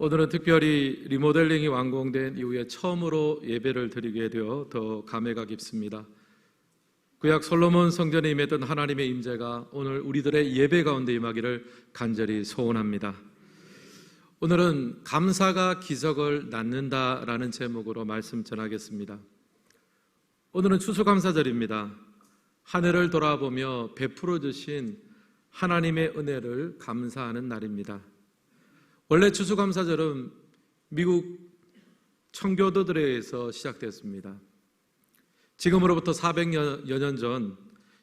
오늘은 특별히 리모델링이 완공된 이후에 처음으로 예배를 드리게 되어 더 감회가 깊습니다. 구약 솔로몬 성전에 임했던 하나님의 임재가 오늘 우리들의 예배 가운데 임하기를 간절히 소원합니다. 오늘은 감사가 기적을 낳는다라는 제목으로 말씀 전하겠습니다. 오늘은 추수감사절입니다. 한 해를 돌아보며 베풀어 주신 하나님의 은혜를 감사하는 날입니다. 원래 추수감사절은 미국 청교도들에 의해서 시작됐습니다. 지금으로부터 400여 년 전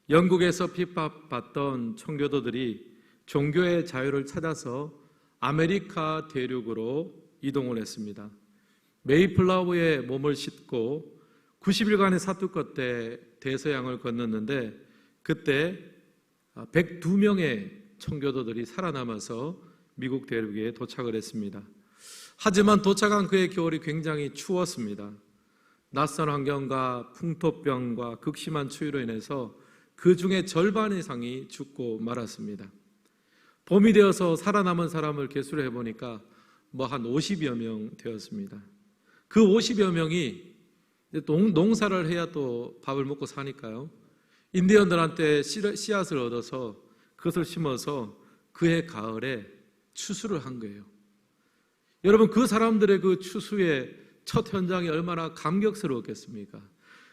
영국에서 핍박받던 청교도들이 종교의 자유를 찾아서 아메리카 대륙으로 이동을 했습니다. 메이플라워에 몸을 싣고 90일간의 사투 끝에 대서양을 건넜는데 그때 102명의 청교도들이 살아남아서 미국 대륙에 도착을 했습니다. 하지만 도착한 그의 겨울이 굉장히 추웠습니다. 낯선 환경과 풍토병과 극심한 추위로 인해서 그 중에 절반 이상이 죽고 말았습니다. 봄이 되어서 살아남은 사람을 계수를 해보니까 한 50여 명 되었습니다. 그 50여 명이 농사를 해야 또 밥을 먹고 사니까요. 인디언들한테 씨앗을 얻어서 그것을 심어서 그해 가을에 추수를 한 거예요. 여러분, 그 사람들의 그 추수의 첫 현장이 얼마나 감격스러웠겠습니까?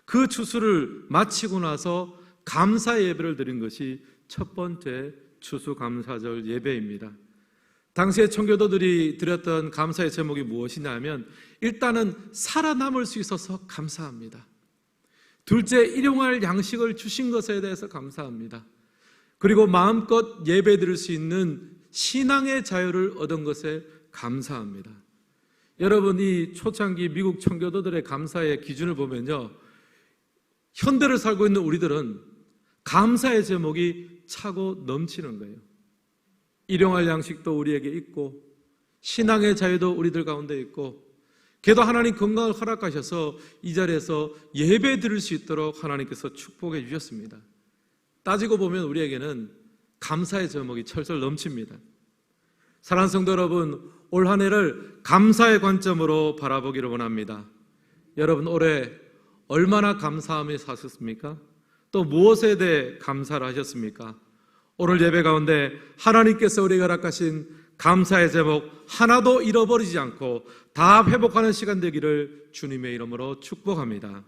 그 추수를 마치고 나서 감사 예배를 드린 것이 첫 번째 추수감사절 예배입니다. 당시에 청교도들이 드렸던 감사의 제목이 무엇이냐면 일단은 살아남을 수 있어서 감사합니다. 둘째, 일용할 양식을 주신 것에 대해서 감사합니다. 그리고 마음껏 예배 드릴 수 있는 신앙의 자유를 얻은 것에 감사합니다. 여러분, 이 초창기 미국 청교도들의 감사의 기준을 보면요, 현대를 살고 있는 우리들은 감사의 제목이 차고 넘치는 거예요. 일용할 양식도 우리에게 있고 신앙의 자유도 우리들 가운데 있고 게다가 하나님 건강을 허락하셔서 이 자리에서 예배 드릴 수 있도록 하나님께서 축복해 주셨습니다. 따지고 보면 우리에게는 감사의 제목이 철철 넘칩니다. 사랑하는 성도 여러분, 올 한 해를 감사의 관점으로 바라보기를 원합니다. 여러분, 올해 얼마나 감사하며 사셨습니까? 또 무엇에 대해 감사를 하셨습니까? 오늘 예배 가운데 하나님께서 우리에게 허락하신 감사의 제목 하나도 잃어버리지 않고 다 회복하는 시간 되기를 주님의 이름으로 축복합니다.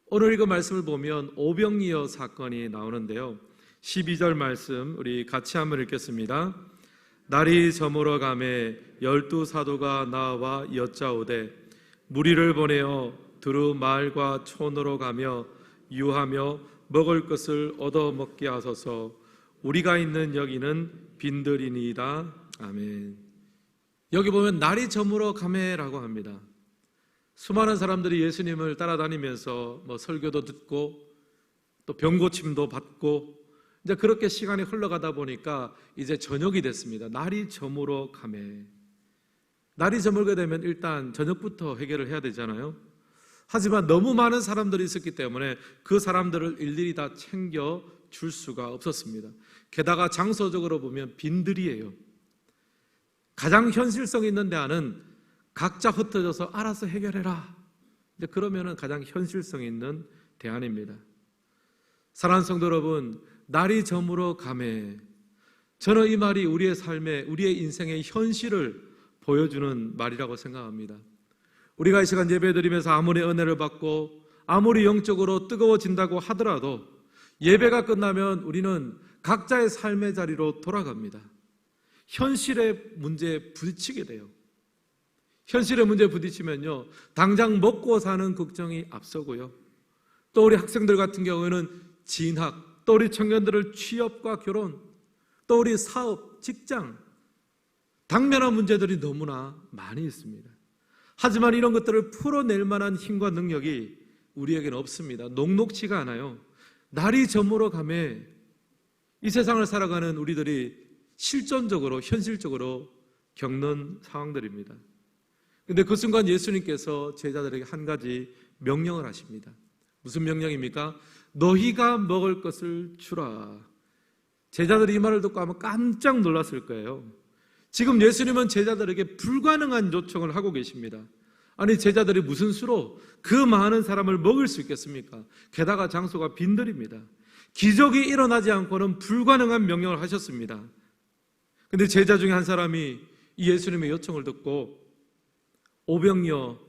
오늘 이거 말씀을 보면 오병이어 사건이 나오는데요, 12절 말씀 우리 같이 한번 읽겠습니다. 날이 저물어 가매 12사도가 나와 여짜오되 무리를 보내어 두루 마을과 촌으로 가며 유하며 먹을 것을 얻어 먹게 하소서. 우리가 있는 여기는 빈들이니이다. 아멘. 여기 보면 날이 저물어 가매라고 합니다. 수많은 사람들이 예수님을 따라다니면서 설교도 듣고 또 병고침도 받고 이제 그렇게 시간이 흘러가다 보니까 이제 저녁이 됐습니다. 날이 저물어 가매. 날이 저물게 되면 일단 저녁부터 해결을 해야 되잖아요. 하지만 너무 많은 사람들이 있었기 때문에 그 사람들을 일일이 다 챙겨 줄 수가 없었습니다. 게다가 장소적으로 보면 빈들이에요. 가장 현실성 있는 대안은 각자 흩어져서 알아서 해결해라. 그러면은 가장 현실성 있는 대안입니다. 사랑하는 성도 여러분, 날이 저물어 가매. 저는 이 말이 우리의 삶에, 우리의 인생의 현실을 보여주는 말이라고 생각합니다. 우리가 이 시간 예배드리면서 아무리 은혜를 받고 아무리 영적으로 뜨거워진다고 하더라도 예배가 끝나면 우리는 각자의 삶의 자리로 돌아갑니다. 현실의 문제에 부딪히게 돼요. 현실의 문제에 부딪히면요, 당장 먹고 사는 걱정이 앞서고요, 또 우리 학생들 같은 경우에는 진학, 또 우리 청년들을 취업과 결혼, 또 우리 사업, 직장, 당면한 문제들이 너무나 많이 있습니다. 하지만 이런 것들을 풀어낼 만한 힘과 능력이 우리에게는 없습니다. 녹록치가 않아요. 날이 저물어 가매 이 세상을 살아가는 우리들이 실존적으로, 현실적으로 겪는 상황들입니다. 그런데 그 순간 예수님께서 제자들에게 한 가지 명령을 하십니다. 무슨 명령입니까? 너희가 먹을 것을 주라. 제자들이 이 말을 듣고 아마 깜짝 놀랐을 거예요. 지금 예수님은 제자들에게 불가능한 요청을 하고 계십니다. 아니, 제자들이 무슨 수로 그 많은 사람을 먹을 수 있겠습니까? 게다가 장소가 빈들입니다. 기적이 일어나지 않고는 불가능한 명령을 하셨습니다. 근데 제자 중에 한 사람이 이 예수님의 요청을 듣고 오병이어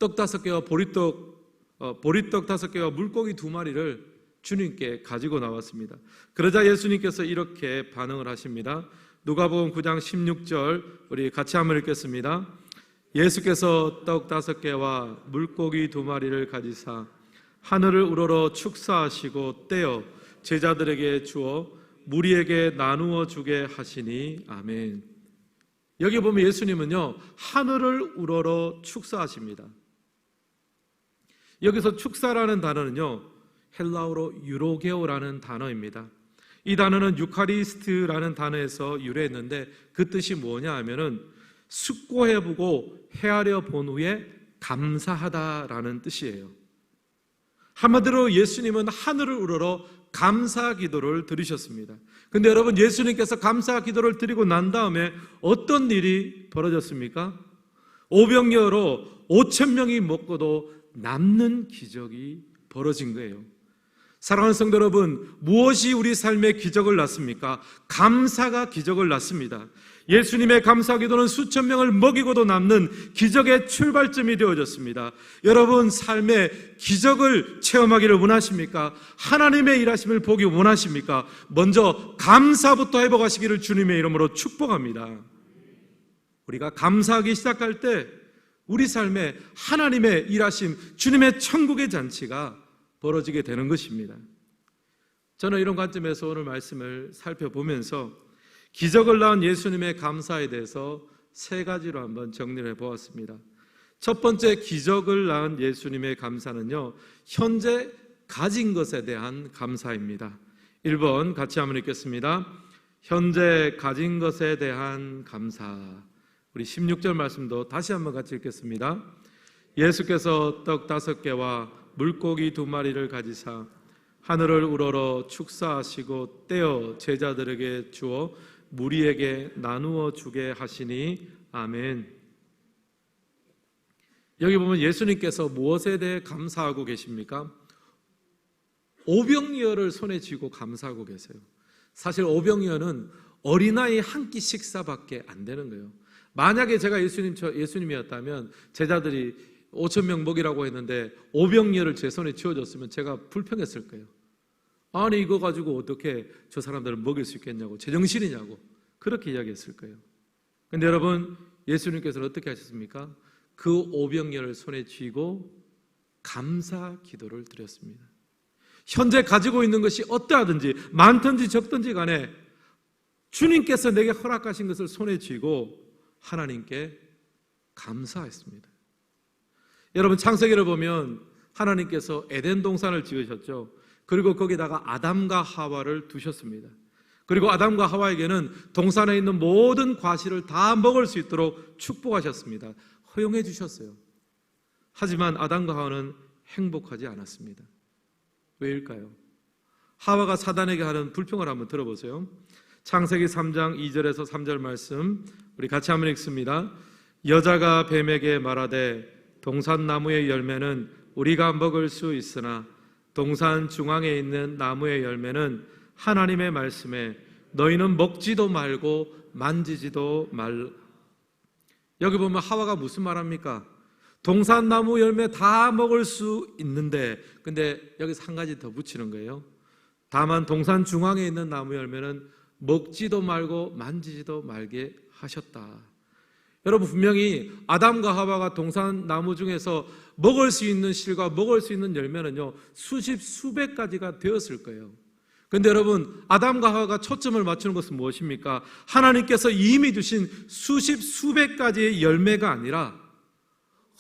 떡 5개와 보리떡 5개와 물고기 2마리를 주님께 가지고 나왔습니다. 그러자 예수님께서 이렇게 반응을 하십니다. 누가복음 9장 16절 우리 같이 한번 읽겠습니다. 예수께서 떡 5개와 물고기 2마리를 가지사 하늘을 우러러 축사하시고 떼어 제자들에게 주어 무리에게 나누어 주게 하시니 아멘. 여기 보면 예수님은요, 하늘을 우러러 축사하십니다. 여기서 축사라는 단어는요, 헬라어로 유로게오라는 단어입니다. 이 단어는 유카리스트라는 단어에서 유래했는데 그 뜻이 뭐냐 하면은 숙고해보고 헤아려 본 후에 감사하다라는 뜻이에요. 한마디로 예수님은 하늘을 우러러 감사 기도를 드리셨습니다. 근데 여러분, 예수님께서 감사 기도를 드리고 난 다음에 어떤 일이 벌어졌습니까? 오병이어로 5,000명이 먹고도 남는 기적이 벌어진 거예요. 사랑하는 성도 여러분, 무엇이 우리 삶에 기적을 낳습니까? 감사가 기적을 낳습니다. 예수님의 감사 기도는 수천 명을 먹이고도 남는 기적의 출발점이 되어졌습니다. 여러분 삶에 기적을 체험하기를 원하십니까? 하나님의 일하심을 보기 원하십니까? 먼저 감사부터 회복하시기를 주님의 이름으로 축복합니다. 우리가 감사하기 시작할 때 우리 삶에 하나님의 일하심, 주님의 천국의 잔치가 벌어지게 되는 것입니다. 저는 이런 관점에서 오늘 말씀을 살펴보면서 기적을 낳은 예수님의 감사에 대해서 3가지로 한번 정리를 해보았습니다. 첫 번째, 기적을 낳은 예수님의 감사는요, 현재 가진 것에 대한 감사입니다. 1번 같이 한번 읽겠습니다. 현재 가진 것에 대한 감사. 우리 16절 말씀도 다시 한번 같이 읽겠습니다. 예수께서 떡 5개와 물고기 2마리를 가지사 하늘을 우러러 축사하시고 떼어 제자들에게 주어 무리에게 나누어 주게 하시니 아멘. 여기 보면 예수님께서 무엇에 대해 감사하고 계십니까? 오병이어를 손에 쥐고 감사하고 계세요. 사실 오병이어는 어린아이 한 끼 식사밖에 안 되는 거예요. 만약에 제가 예수님이었다면 제자들이 5,000명 먹이라고 했는데 오병이어를 제 손에 쥐어줬으면 제가 불평했을 거예요. 아니, 이거 가지고 어떻게 저 사람들을 먹일 수 있겠냐고, 제정신이냐고 그렇게 이야기했을 거예요. 그런데 여러분, 예수님께서는 어떻게 하셨습니까? 그 오병이어를 손에 쥐고 감사 기도를 드렸습니다. 현재 가지고 있는 것이 어떠하든지 많든지 적든지 간에 주님께서 내게 허락하신 것을 손에 쥐고 하나님께 감사했습니다. 여러분, 창세기를 보면 하나님께서 에덴 동산을 지으셨죠. 그리고 거기다가 아담과 하와를 두셨습니다. 그리고 아담과 하와에게는 동산에 있는 모든 과실을 다 먹을 수 있도록 축복하셨습니다. 허용해 주셨어요. 하지만 아담과 하와는 행복하지 않았습니다. 왜일까요? 하와가 사단에게 하는 불평을 한번 들어보세요. 창세기 3장 2절에서 3절 말씀 우리 같이 한번 읽습니다. 여자가 뱀에게 말하되 동산 나무의 열매는 우리가 먹을 수 있으나 동산 중앙에 있는 나무의 열매는 하나님의 말씀에 너희는 먹지도 말고 만지지도 말. 여기 보면 하와가 무슨 말합니까? 동산 나무 열매 다 먹을 수 있는데, 근데 여기서 한 가지 더 붙이는 거예요. 다만 동산 중앙에 있는 나무 열매는 먹지도 말고 만지지도 말게 하셨다. 여러분, 분명히 아담과 하와가 동산 나무 중에서 먹을 수 있는 실과 먹을 수 있는 열매는요, 수십 수백 가지가 되었을 거예요. 그런데 여러분, 아담과 하와가 초점을 맞추는 것은 무엇입니까? 하나님께서 이미 주신 수십 수백 가지의 열매가 아니라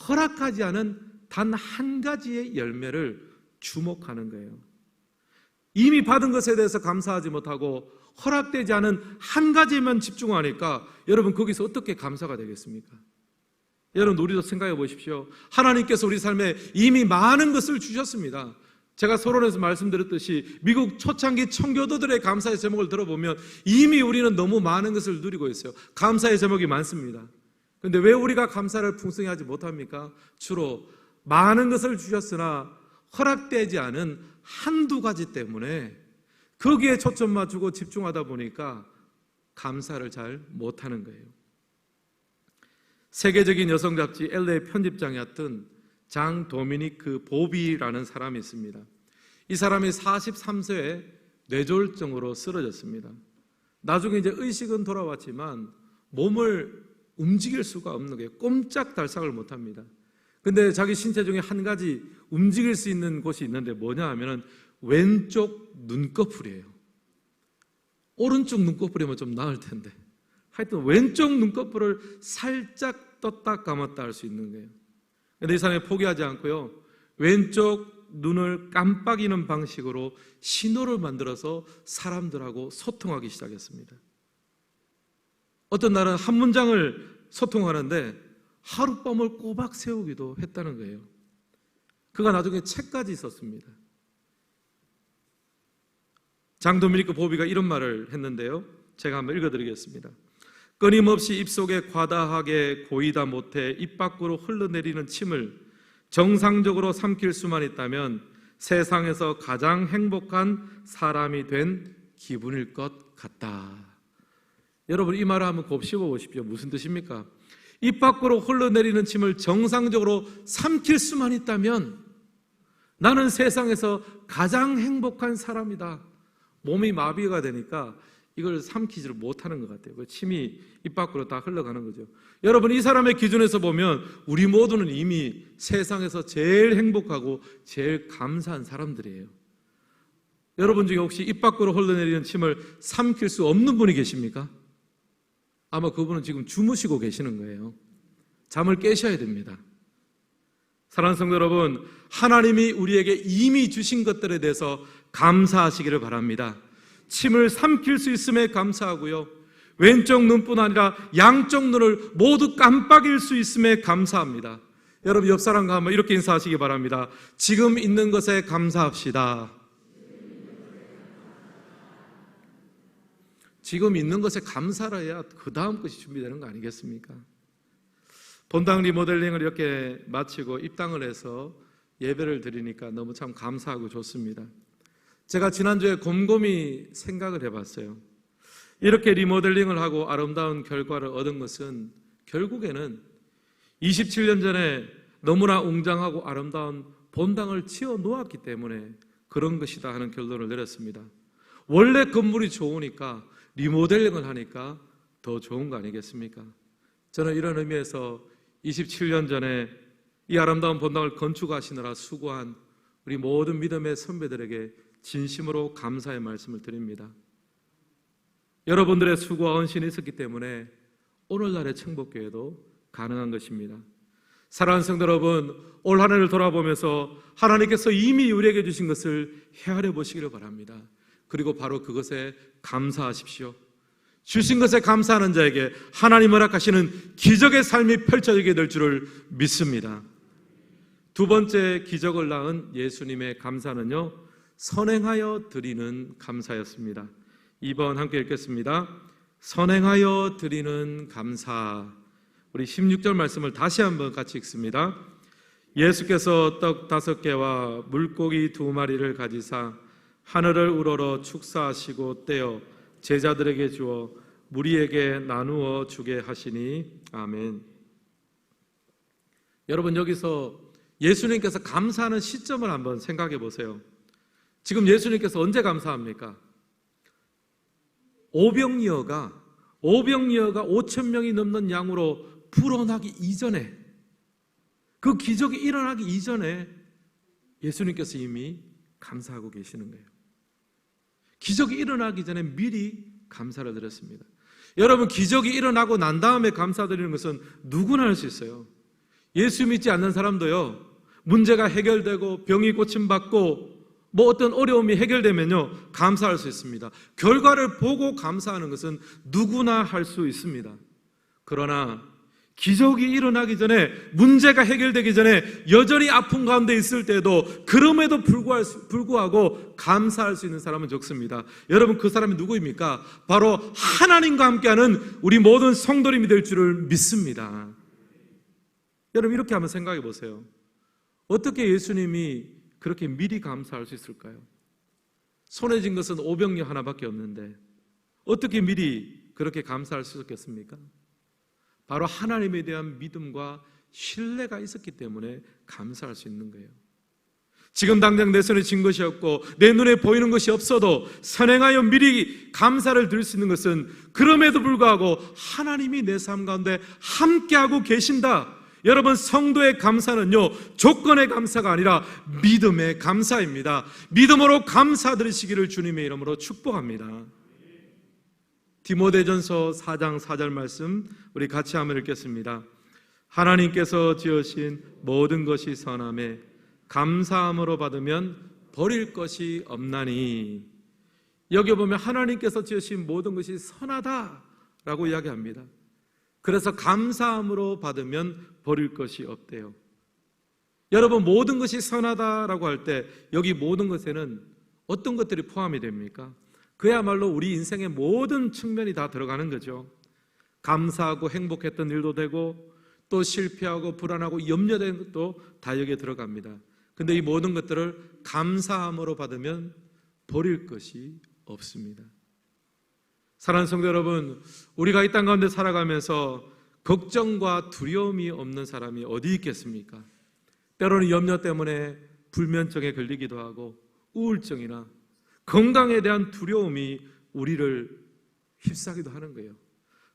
허락하지 않은 단 한 가지의 열매를 주목하는 거예요. 이미 받은 것에 대해서 감사하지 못하고 허락되지 않은 한 가지만 집중하니까 여러분, 거기서 어떻게 감사가 되겠습니까? 여러분, 우리도 생각해 보십시오. 하나님께서 우리 삶에 이미 많은 것을 주셨습니다. 제가 서론에서 말씀드렸듯이 미국 초창기 청교도들의 감사의 제목을 들어보면 이미 우리는 너무 많은 것을 누리고 있어요. 감사의 제목이 많습니다. 그런데 왜 우리가 감사를 풍성히 하지 못합니까? 주로 많은 것을 주셨으나 허락되지 않은 한두 가지 때문에 거기에 초점 맞추고 집중하다 보니까 감사를 잘 못하는 거예요. 세계적인 여성 잡지 LA 편집장이었던 장 도미니크 보비라는 사람이 있습니다. 이 사람이 43세에 뇌졸중으로 쓰러졌습니다. 나중에 이제 의식은 돌아왔지만 몸을 움직일 수가 없는 거예요. 꼼짝달싹을 못합니다. 근데 자기 신체 중에 한 가지 움직일 수 있는 곳이 있는데 뭐냐 하면은 왼쪽 눈꺼풀이에요. 오른쪽 눈꺼풀이면 좀 나을 텐데 하여튼 왼쪽 눈꺼풀을 살짝 떴다 감았다 할 수 있는 거예요. 근데 이 사람이 포기하지 않고요, 왼쪽 눈을 깜빡이는 방식으로 신호를 만들어서 사람들하고 소통하기 시작했습니다. 어떤 날은 한 문장을 소통하는데 하룻밤을 꼬박 세우기도 했다는 거예요. 그가 나중에 책까지 썼습니다. 장 도미니크 보비가 이런 말을 했는데요, 제가 한번 읽어드리겠습니다. 끊임없이 입속에 과다하게 고이다 못해 입 밖으로 흘러내리는 침을 정상적으로 삼킬 수만 있다면 세상에서 가장 행복한 사람이 된 기분일 것 같다. 여러분, 이 말을 한번 곱씹어 보십시오. 무슨 뜻입니까? 입 밖으로 흘러내리는 침을 정상적으로 삼킬 수만 있다면 나는 세상에서 가장 행복한 사람이다. 몸이 마비가 되니까 이걸 삼키지를 못하는 것 같아요. 침이 입 밖으로 다 흘러가는 거죠. 여러분, 이 사람의 기준에서 보면 우리 모두는 이미 세상에서 제일 행복하고 제일 감사한 사람들이에요. 여러분 중에 혹시 입 밖으로 흘러내리는 침을 삼킬 수 없는 분이 계십니까? 아마 그분은 지금 주무시고 계시는 거예요. 잠을 깨셔야 됩니다. 사랑하는 성도 여러분, 하나님이 우리에게 이미 주신 것들에 대해서 감사하시기를 바랍니다. 침을 삼킬 수 있음에 감사하고요, 왼쪽 눈뿐 아니라 양쪽 눈을 모두 깜빡일 수 있음에 감사합니다. 여러분, 옆 사람과 한번 이렇게 인사하시기 바랍니다. 지금 있는 것에 감사합시다. 지금 있는 것에 감사를 해야 그 다음 것이 준비되는 거 아니겠습니까? 본당 리모델링을 이렇게 마치고 입당을 해서 예배를 드리니까 너무 참 감사하고 좋습니다. 제가 지난주에 곰곰이 생각을 해봤어요. 이렇게 리모델링을 하고 아름다운 결과를 얻은 것은 결국에는 27년 전에 너무나 웅장하고 아름다운 본당을 지어 놓았기 때문에 그런 것이다 하는 결론을 내렸습니다. 원래 건물이 좋으니까 리모델링을 하니까 더 좋은 거 아니겠습니까? 저는 이런 의미에서 27년 전에 이 아름다운 본당을 건축하시느라 수고한 우리 모든 믿음의 선배들에게 진심으로 감사의 말씀을 드립니다. 여러분들의 수고와 헌신이 있었기 때문에 오늘날의 청복교회도 가능한 것입니다. 사랑하는 성도 여러분, 올 한 해를 돌아보면서 하나님께서 이미 우리에게 주신 것을 헤아려 보시기를 바랍니다. 그리고 바로 그것에 감사하십시오. 주신 것에 감사하는 자에게 하나님 허락하시는 기적의 삶이 펼쳐지게 될 줄을 믿습니다. 두 번째 기적을 낳은 예수님의 감사는요, 선행하여 드리는 감사였습니다. 2번 함께 읽겠습니다. 선행하여 드리는 감사. 우리 16절 말씀을 다시 한번 같이 읽습니다. 예수께서 떡 5개와 물고기 2마리를 가지사 하늘을 우러러 축사하시고 떼어 제자들에게 주어 무리에게 나누어 주게 하시니 아멘. 여러분, 여기서 예수님께서 감사하는 시점을 한번 생각해 보세요. 지금 예수님께서 언제 감사합니까? 오병이어가 5,000명이 넘는 양으로 불어나기 이전에, 그 기적이 일어나기 이전에 예수님께서 이미 감사하고 계시는 거예요. 기적이 일어나기 전에 미리 감사를 드렸습니다. 여러분, 기적이 일어나고 난 다음에 감사드리는 것은 누구나 할 수 있어요. 예수 믿지 않는 사람도요, 문제가 해결되고 병이 고침받고 뭐 어떤 어려움이 해결되면요, 감사할 수 있습니다. 결과를 보고 감사하는 것은 누구나 할 수 있습니다. 그러나 기적이 일어나기 전에, 문제가 해결되기 전에 여전히 아픔 가운데 있을 때도 그럼에도 불구하고 감사할 수 있는 사람은 적습니다. 여러분, 그 사람이 누구입니까? 바로 하나님과 함께하는 우리 모든 성도님이 될 줄을 믿습니다. 여러분, 이렇게 한번 생각해 보세요. 어떻게 예수님이 그렇게 미리 감사할 수 있을까요? 손에 쥔 것은 오병이어 하나밖에 없는데 어떻게 미리 그렇게 감사할 수 있었겠습니까? 바로 하나님에 대한 믿음과 신뢰가 있었기 때문에 감사할 수 있는 거예요. 지금 당장 내 손에 쥔 것이 없고 내 눈에 보이는 것이 없어도 선행하여 미리 감사를 드릴 수 있는 것은 그럼에도 불구하고 하나님이 내 삶 가운데 함께하고 계신다. 여러분, 성도의 감사는요, 조건의 감사가 아니라 믿음의 감사입니다. 믿음으로 감사드리시기를 주님의 이름으로 축복합니다. 디모데전서 4장 4절 말씀 우리 같이 한번 읽겠습니다. 하나님께서 지으신 모든 것이 선함에 감사함으로 받으면 버릴 것이 없나니. 여기 보면 하나님께서 지으신 모든 것이 선하다라고 이야기합니다. 그래서 감사함으로 받으면 버릴 것이 없대요. 여러분, 모든 것이 선하다라고 할 때 여기 모든 것에는 어떤 것들이 포함이 됩니까? 그야말로 우리 인생의 모든 측면이 다 들어가는 거죠. 감사하고 행복했던 일도 되고 또 실패하고 불안하고 염려된 것도 다 여기에 들어갑니다. 근데 이 모든 것들을 감사함으로 받으면 버릴 것이 없습니다. 사랑하는 성도 여러분, 우리가 이 땅 가운데 살아가면서 걱정과 두려움이 없는 사람이 어디 있겠습니까? 때로는 염려 때문에 불면증에 걸리기도 하고 우울증이나 건강에 대한 두려움이 우리를 휩싸기도 하는 거예요.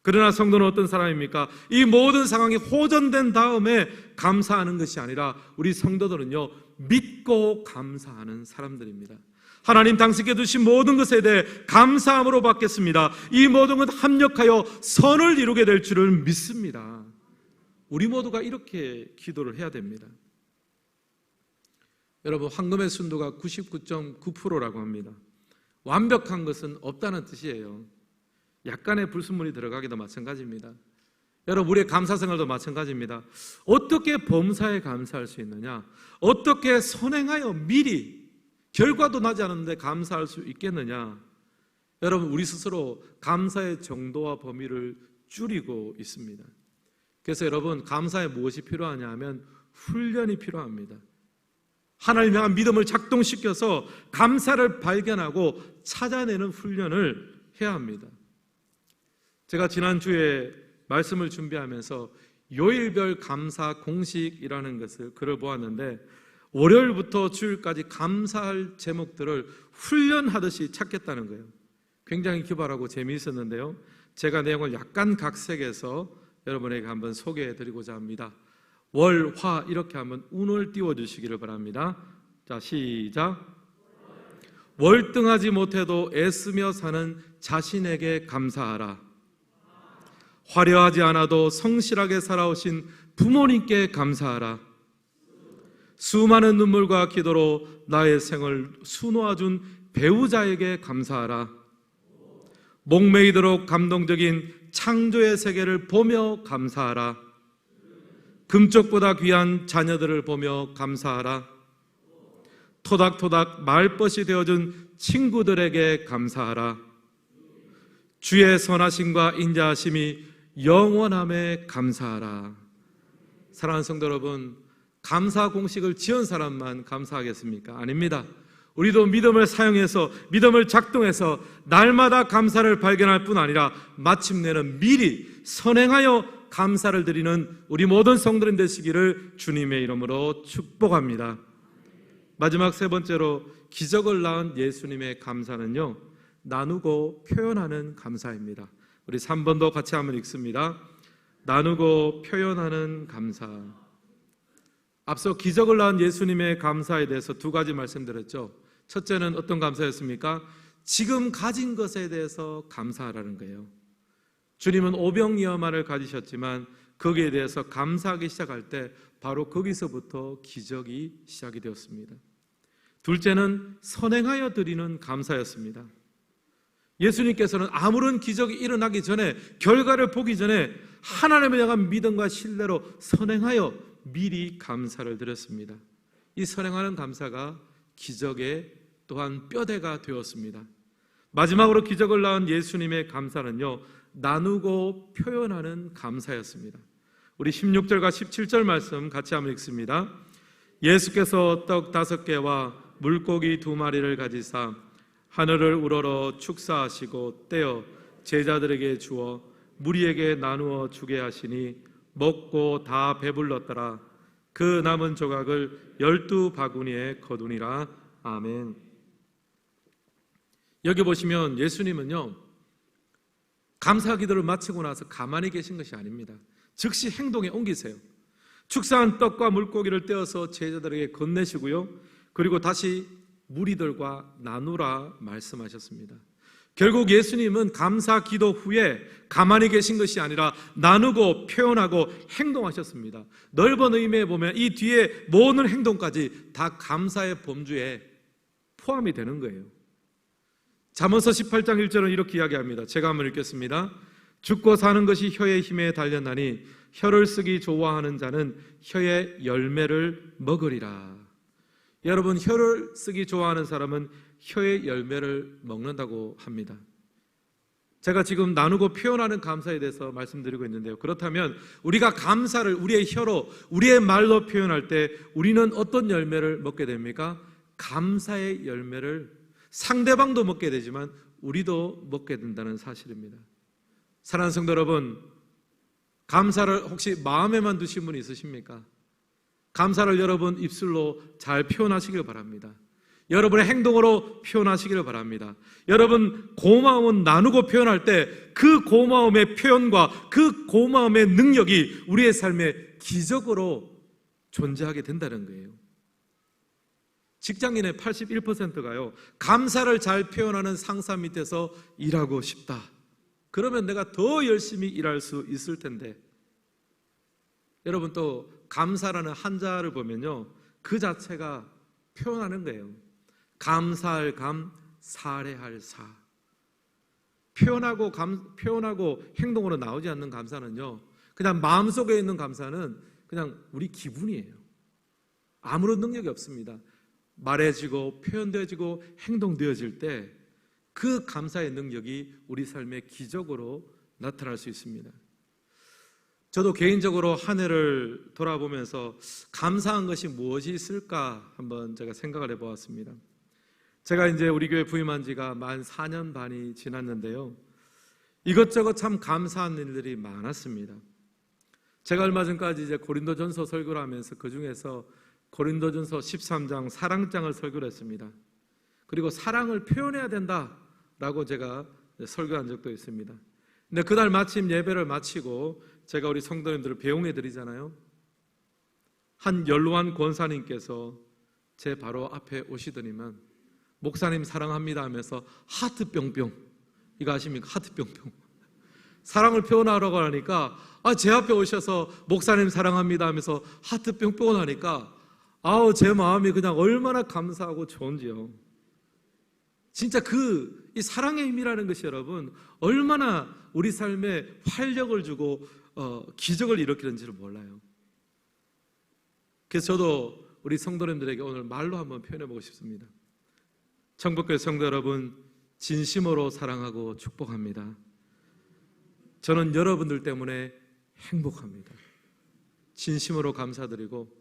그러나 성도는 어떤 사람입니까? 이 모든 상황이 호전된 다음에 감사하는 것이 아니라 우리 성도들은요, 믿고 감사하는 사람들입니다. 하나님 당신께 주신 모든 것에 대해 감사함으로 받겠습니다. 이 모든 것 합력하여 선을 이루게 될 줄을 믿습니다. 우리 모두가 이렇게 기도를 해야 됩니다. 여러분, 황금의 순도가 99.9%라고 합니다. 완벽한 것은 없다는 뜻이에요. 약간의 불순물이 들어가기도 마찬가지입니다. 여러분, 우리의 감사 생활도 마찬가지입니다. 어떻게 범사에 감사할 수 있느냐? 어떻게 선행하여 미리 결과도 나지 않았는데 감사할 수 있겠느냐? 여러분, 우리 스스로 감사의 정도와 범위를 줄이고 있습니다. 그래서 여러분, 감사에 무엇이 필요하냐 하면 훈련이 필요합니다. 하나님을 향한 믿음을 작동시켜서 감사를 발견하고 찾아내는 훈련을 해야 합니다. 제가 지난주에 말씀을 준비하면서 요일별 감사 공식이라는 글을 보았는데 월요일부터 주일까지 감사할 제목들을 훈련하듯이 찾겠다는 거예요. 굉장히 기발하고 재미있었는데요. 제가 내용을 약간 각색해서 여러분에게 한번 소개해드리고자 합니다. 월, 화 이렇게 한번 운을 띄워주시기를 바랍니다. 자, 시작. 월등하지 못해도 애쓰며 사는 자신에게 감사하라. 화려하지 않아도 성실하게 살아오신 부모님께 감사하라. 수많은 눈물과 기도로 나의 생을 수놓아준 배우자에게 감사하라. 목매이도록 감동적인 창조의 세계를 보며 감사하라. 금쪽보다 귀한 자녀들을 보며 감사하라. 토닥토닥 말벗이 되어준 친구들에게 감사하라. 주의 선하심과 인자하심이 영원함에 감사하라. 사랑하는 성도 여러분, 감사 공식을 지은 사람만 감사하겠습니까? 아닙니다. 우리도 믿음을 사용해서 믿음을 작동해서 날마다 감사를 발견할 뿐 아니라 마침내는 미리 선행하여 감사를 드리는 우리 모든 성도님 되시기를 주님의 이름으로 축복합니다. 마지막 세 번째로 기적을 낳은 예수님의 감사는요, 나누고 표현하는 감사입니다. 우리 3번도 같이 한번 읽습니다. 나누고 표현하는 감사. 앞서 기적을 낳은 예수님의 감사에 대해서 두 가지 말씀드렸죠. 첫째는 어떤 감사였습니까? 지금 가진 것에 대해서 감사하라는 거예요. 주님은 오병이어만을 가지셨지만 거기에 대해서 감사하기 시작할 때 바로 거기서부터 기적이 시작이 되었습니다. 둘째는 선행하여 드리는 감사였습니다. 예수님께서는 아무런 기적이 일어나기 전에, 결과를 보기 전에 하나님을 향한 믿음과 신뢰로 선행하여 미리 감사를 드렸습니다. 이 선행하는 감사가 기적의 또한 뼈대가 되었습니다. 마지막으로 기적을 낳은 예수님의 감사는요, 나누고 표현하는 감사였습니다. 우리 16절과 17절 말씀 같이 한번 읽습니다. 예수께서 떡 5개와 물고기 2마리를 가지사 하늘을 우러러 축사하시고 떼어 제자들에게 주어 무리에게 나누어 주게 하시니 먹고 다 배불렀더라. 그 남은 조각을 12바구니에 거두니라. 아멘. 여기 보시면 예수님은요, 감사 기도를 마치고 나서 가만히 계신 것이 아닙니다. 즉시 행동에 옮기세요. 축사한 떡과 물고기를 떼어서 제자들에게 건네시고요, 그리고 다시 무리들과 나누라 말씀하셨습니다. 결국 예수님은 감사 기도 후에 가만히 계신 것이 아니라 나누고 표현하고 행동하셨습니다. 넓은 의미에 보면 이 뒤에 모든 행동까지 다 감사의 범주에 포함이 되는 거예요. 잠언서 18장 1절은 이렇게 이야기합니다. 제가 한번 읽겠습니다. 죽고 사는 것이 혀의 힘에 달렸나니 혀를 쓰기 좋아하는 자는 혀의 열매를 먹으리라. 여러분, 혀를 쓰기 좋아하는 사람은 혀의 열매를 먹는다고 합니다. 제가 지금 나누고 표현하는 감사에 대해서 말씀드리고 있는데요, 그렇다면 우리가 감사를 우리의 혀로, 우리의 말로 표현할 때 우리는 어떤 열매를 먹게 됩니까? 감사의 열매를 상대방도 먹게 되지만 우리도 먹게 된다는 사실입니다. 사랑하는 성도 여러분, 감사를 혹시 마음에만 두신 분이 있으십니까? 감사를 여러분 입술로 잘 표현하시길 바랍니다. 여러분의 행동으로 표현하시기를 바랍니다. 여러분, 고마움은 나누고 표현할 때 그 고마움의 표현과 그 고마움의 능력이 우리의 삶에 기적으로 존재하게 된다는 거예요. 직장인의 81%가요, 감사를 잘 표현하는 상사 밑에서 일하고 싶다. 그러면 내가 더 열심히 일할 수 있을 텐데. 여러분, 또 감사라는 한자를 보면요, 그 자체가 표현하는 거예요. 감사할 감, 사례할 사. 표현하고 행동으로 나오지 않는 감사는요, 그냥 마음속에 있는 감사는 그냥 우리 기분이에요. 아무런 능력이 없습니다. 말해지고 표현되어지고 행동되어질 때 그 감사의 능력이 우리 삶의 기적으로 나타날 수 있습니다. 저도 개인적으로 한 해를 돌아보면서 감사한 것이 무엇이 있을까 한번 제가 생각을 해보았습니다. 제가 이제 우리 교회 부임한 지가 만 4년 반이 지났는데요, 이것저것 참 감사한 일들이 많았습니다. 제가 얼마 전까지 이제 고린도전서 설교를 하면서 그 중에서 고린도전서 13장 사랑장을 설교를 했습니다. 그리고 사랑을 표현해야 된다라고 제가 설교한 적도 있습니다. 근데 그날 마침 예배를 마치고 제가 우리 성도님들을 배웅해 드리잖아요. 한 연로한 권사님께서 제 바로 앞에 오시더니만 목사님 사랑합니다 하면서 하트 뿅뿅, 이거 아십니까? 하트 뿅뿅. 사랑을 표현하라고 하니까 제 앞에 오셔서 목사님 사랑합니다 하면서 하트 뿅뿅을 하니까 제 마음이 그냥 얼마나 감사하고 좋은지요. 진짜 이 사랑의 힘이라는 것이 여러분 얼마나 우리 삶에 활력을 주고 기적을 일으키는지를 몰라요. 그래서 저도 우리 성도님들에게 오늘 말로 한번 표현해보고 싶습니다. 청북교회 성도 여러분, 진심으로 사랑하고 축복합니다. 저는 여러분들 때문에 행복합니다. 진심으로 감사드리고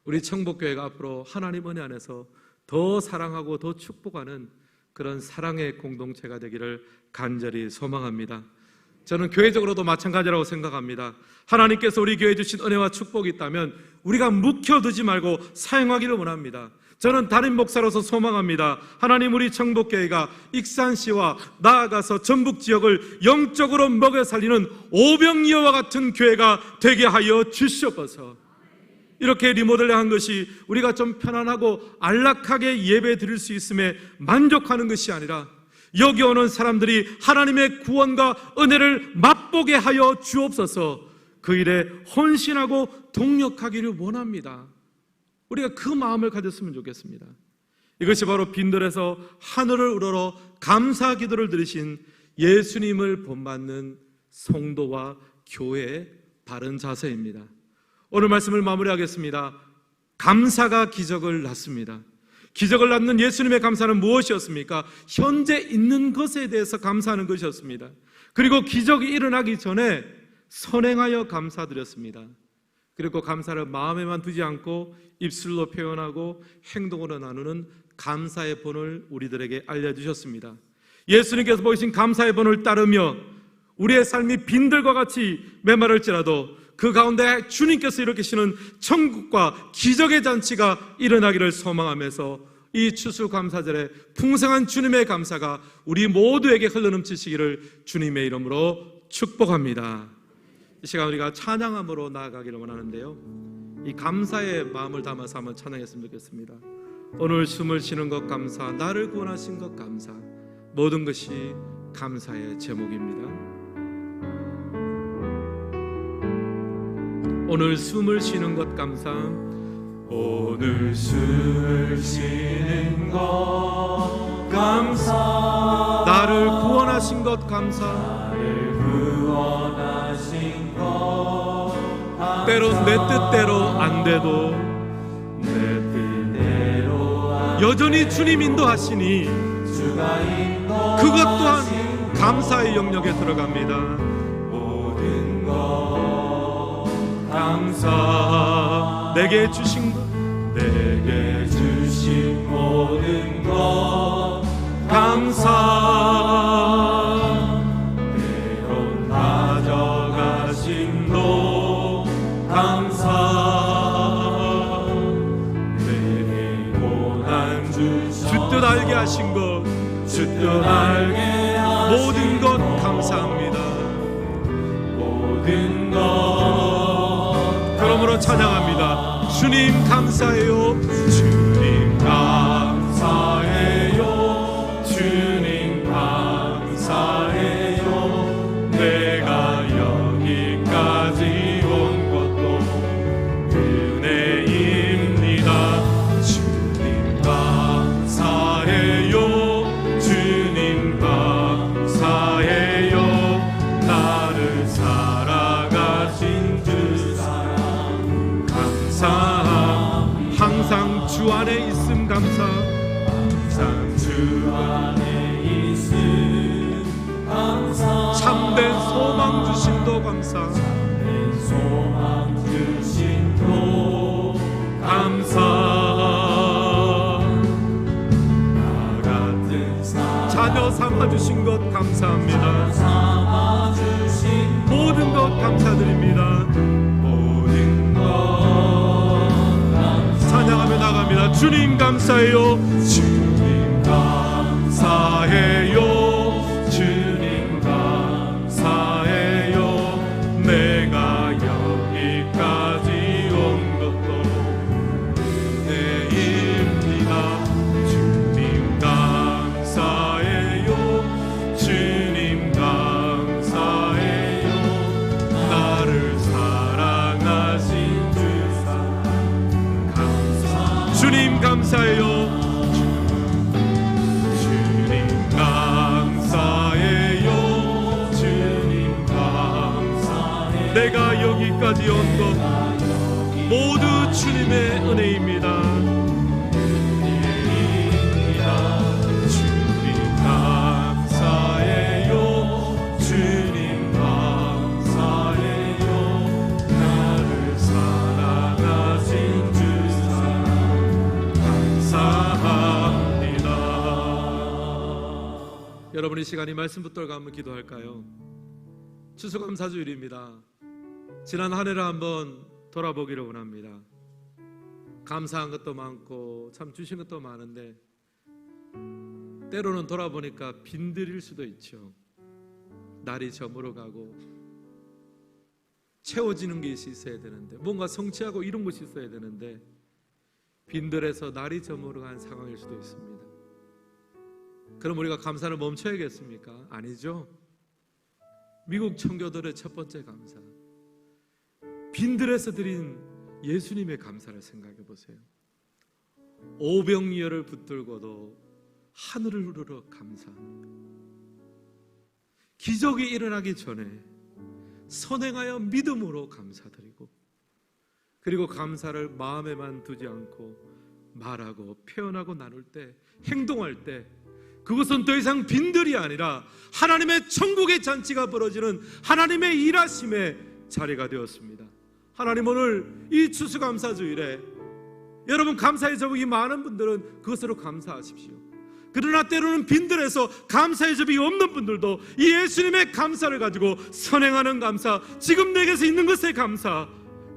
우리 청북교회가 앞으로 하나님 은혜 안에서 더 사랑하고 더 축복하는 그런 사랑의 공동체가 되기를 간절히 소망합니다. 저는 교회적으로도 마찬가지라고 생각합니다. 하나님께서 우리 교회에 주신 은혜와 축복이 있다면 우리가 묵혀두지 말고 사용하기를 원합니다. 저는 담임 목사로서 소망합니다. 하나님, 우리 청북교회가 익산시와 나아가서 전북 지역을 영적으로 먹여 살리는 오병이어와 같은 교회가 되게 하여 주시옵소서. 이렇게 리모델링한 것이 우리가 좀 편안하고 안락하게 예배 드릴 수 있음에 만족하는 것이 아니라 여기 오는 사람들이 하나님의 구원과 은혜를 맛보게 하여 주옵소서. 그 일에 헌신하고 동력하기를 원합니다. 우리가 그 마음을 가졌으면 좋겠습니다. 이것이 바로 빈들에서 하늘을 우러러 감사 기도를 들으신 예수님을 본받는 성도와 교회의 바른 자세입니다. 오늘 말씀을 마무리하겠습니다. 감사가 기적을 낳습니다. 기적을 낳는 예수님의 감사는 무엇이었습니까? 현재 있는 것에 대해서 감사하는 것이었습니다. 그리고 기적이 일어나기 전에 선행하여 감사드렸습니다. 그리고 감사를 마음에만 두지 않고 입술로 표현하고 행동으로 나누는 감사의 본을 우리들에게 알려주셨습니다. 예수님께서 보이신 감사의 본을 따르며 우리의 삶이 빈들과 같이 메마를지라도 그 가운데 주님께서 일으키시는 천국과 기적의 잔치가 일어나기를 소망하면서 이 추수감사절에 풍성한 주님의 감사가 우리 모두에게 흘러넘치시기를 주님의 이름으로 축복합니다. 이 시간 우리가 찬양함으로 나아가기를 원하는데요, 이 감사의 마음을 담아서 한번 찬양했으면 좋겠습니다. 오늘 숨을 쉬는 것 감사, 나를 구원하신 것 감사, 모든 것이 감사의 제목입니다. 오늘 숨을 쉬는 것 감사, 오늘 숨을 쉬는 것 감사, 나를 구원하신 것 감사, 나를 구원하신 것 감사, 때론 내 뜻대로 안 돼도 내 뜻대로 안 여전히 주님 인도하시니 주가 그것 또한 감사의 영역에 들어갑니다. 모든 것 감사, 내게 주신 것, 내게 주신 모든 것 감사, 때론 가져가신 도 감사, 내게 고난 주셔 주 뜻 알게 하신 것, 주 뜻 알게 하신 모든 것 감사합니다. 모든 것 그러므로 찬양합니다. 주님 감사해요. 주님 감사해요. 주님 감사해요. 내가 여기까지 온 것도 은혜입니다. 주님 감사해요. 주님 감사해요. 나를 살아가신 주 사랑 감사, 항상 주 안에 있음 감사, 항상 주 안에 있음 감사, 참된 소망 주심도 감사, 내 소망 주심도 감사, 나 같은 사람 자녀 삼아주신 것 감사합니다. 삼아주신 모든 것 감사드립니다. 모든 것 감사, 찬양하며 나갑니다. 주님 감사해요. 주님 감사해요. 주님 감사해요. 내가 여기까지 온 것도 은혜입니다. 주님 감사해요. 주님 감사해요. 나를 사랑하신 주 사랑 감사, 주님 감사해요. 주님 감사해요. 주님 감사해요. 내가 여기까지 온 것 모두 주님의 은혜입니다. 주님 감사해요. 주님 감사해요. 나를 사랑하신 주 사랑 감사합니다. 여러분 이 시간 이 말씀 붙들고 한번 기도할까요? 추수감사주일입니다. 지난 한 해를 한번 돌아보기를 원합니다. 감사한 것도 많고 참 주신 것도 많은데 때로는 돌아보니까 빈들일 수도 있죠. 날이 저물어가고 채워지는 것이 있어야 되는데, 뭔가 성취하고 이런 것이 있어야 되는데 빈들에서 날이 저물어간 상황일 수도 있습니다. 그럼 우리가 감사를 멈춰야겠습니까? 아니죠. 미국 청교도의 첫 번째 감사, 빈들에서 드린 예수님의 감사를 생각해 보세요. 오병이어를 붙들고도 하늘을 우러러 감사. 기적이 일어나기 전에 선행하여 믿음으로 감사드리고, 그리고 감사를 마음에만 두지 않고 말하고 표현하고 나눌 때, 행동할 때 그것은 더 이상 빈들이 아니라 하나님의 천국의 잔치가 벌어지는 하나님의 일하심의 자리가 되었습니다. 하나님, 오늘 이 추수감사주일에 여러분 감사의 제목이 많은 분들은 그것으로 감사하십시오. 그러나 때로는 빈들에서 감사의 제목이 없는 분들도 이 예수님의 감사를 가지고 선행하는 감사, 지금 내게서 있는 것에 감사,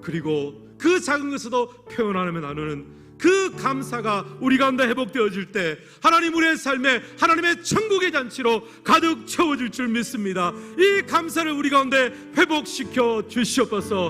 그리고 그 작은 것에도 표현하며 나누는 그 감사가 우리 가운데 회복되어질 때 하나님 우리의 삶에 하나님의 천국의 잔치로 가득 채워질 줄 믿습니다. 이 감사를 우리 가운데 회복시켜 주시옵소서.